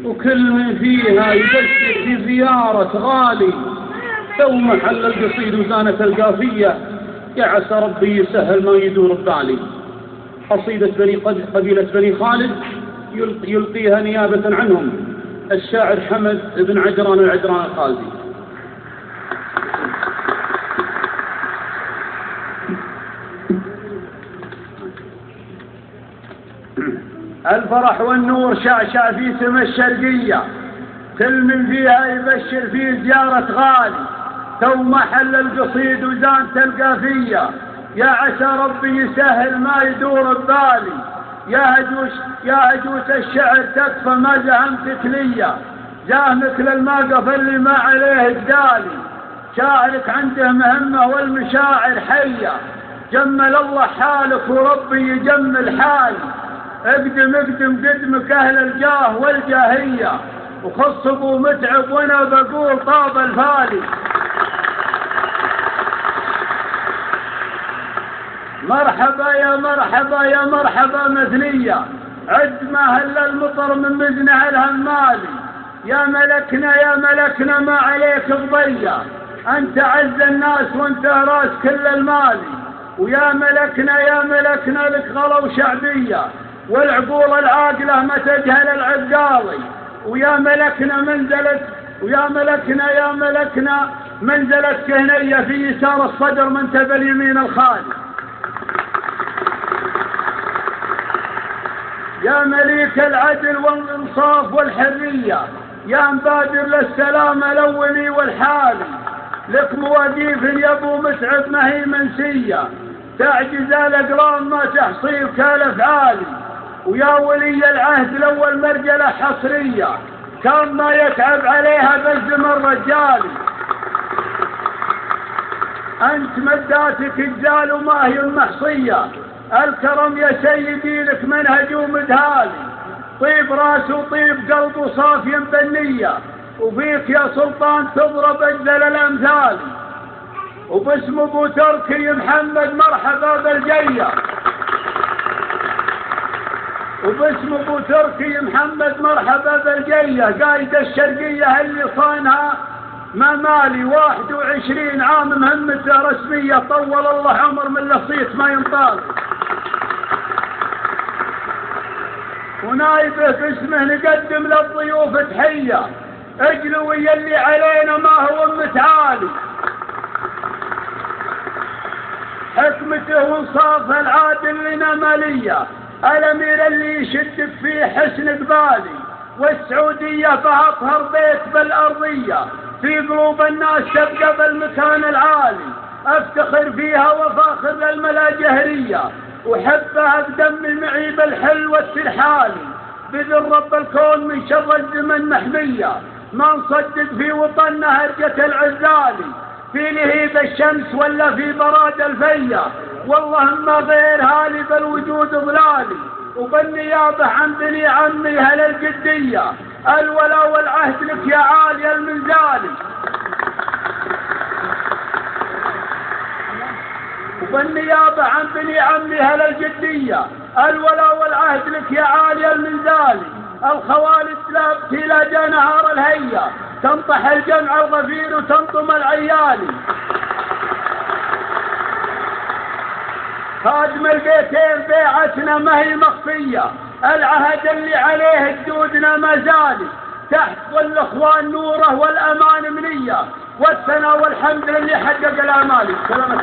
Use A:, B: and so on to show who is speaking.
A: وكل من فيها يبشر في زيارة غالي، ثم محل القصيد وزانة القافية، يا عسى ربي يسهل ما يدور ببالي. قصيدة قبيلة بني خالد يلقيها نيابة عنهم الشاعر حمد بن عجران العجران الخالدي.
B: الفرح والنور شعشع في سما الشرقية، كل من فيها يبشر في زيارة غالي، ثم محل القصيد وزانة القافية، يا عسى ربي يسهل ما يدور ببالي. يا هجوس الشعر تكفى ما زهمتك ليا، جاه مثل الماقف اللي ما عليه الدالي. شاعرك عنده مهمة والمشاعر حية، جمل الله حالك وربي يجمل حالي. اقدم قدمك اهل الجاه والجاهية، وخص ابو متعب وانا بقول طاب الفالي. مرحبا يا مرحبا يا مرحبا مثلية، عد ما هل المطر من مزنع الهمالي. يا ملكنا ما عليك قضية، انت عز الناس وانت راس كل المالي. ويا ملكنا لك غلو شعبية، والعقول العاقلة ما تجهل العقالي. ويا ملكنا منزلة كهنية في يسار الصدر من تبى اليمين الخالي. يا مليك العدل والانصاف والحرية، يا مبادر للسلام الاولي والحالي. لك مواقيف يا ابو متعب ما هي منسية، تعجز الاقرام ما تحصيل كالافعالي. ويا ولي العهد الاول مرجله حصريه، كان ما يتعب عليها بزم الرجالي. انت مداتك الجال وما هي محصيه، الكرم يا سيدي لك منهج ومدهالي. طيب راس وطيب قلب وصافي بالنيه، وفيك يا سلطان تضرب اجزل الامثال. وباسم ابو تركي محمد مرحبا بالجيه، وباسم ابو تركي محمد مرحبا بالجيه. قايد الشرقيه اللي صانها ما مالي، 21 عام مهمته رسميه، طول الله عمر من لصيت ما ينطال. ونايبه باسمه نقدم للضيوف تحيه، اجلوي اللي علينا ما هو متعالي. حكمته وانصافه العادل لنا ماليه، الامير اللي يشدك فيه حسن قبالي. والسعوديه فاطهر بيت بالارضيه، في قلوب الناس تبقى بالمكان العالي. افتخر فيها وفاخر للملا جهريه، وحبها بدمي معي بالحل والترحالي. بذل رب الكون من شر الزمن محميه، ما نصدق في وطننا هرجه العزالي. في لهيب الشمس ولا في براد الفيه، والله ما غير هالي بالوجود ضلالي. وبالنيابه عن بني عمي هل الجديه، الولا والعهد لك يا عالي المنزالي. وبالنيابه عن بني عمي هل الجديه، الولا والعهد لك يا عالي المنزالي. الخوالد لابتي لا جا نهار الهيه، تنطح الجمع الغفير وتنطم العيالي. خادم البيتين بيعتنا ما هي مخفيه، العهد اللي عليه جدودنا ما زالي. تحت والاخوان نوره والامان منيه، والثناء والحمد للي حقق الامال. سلامة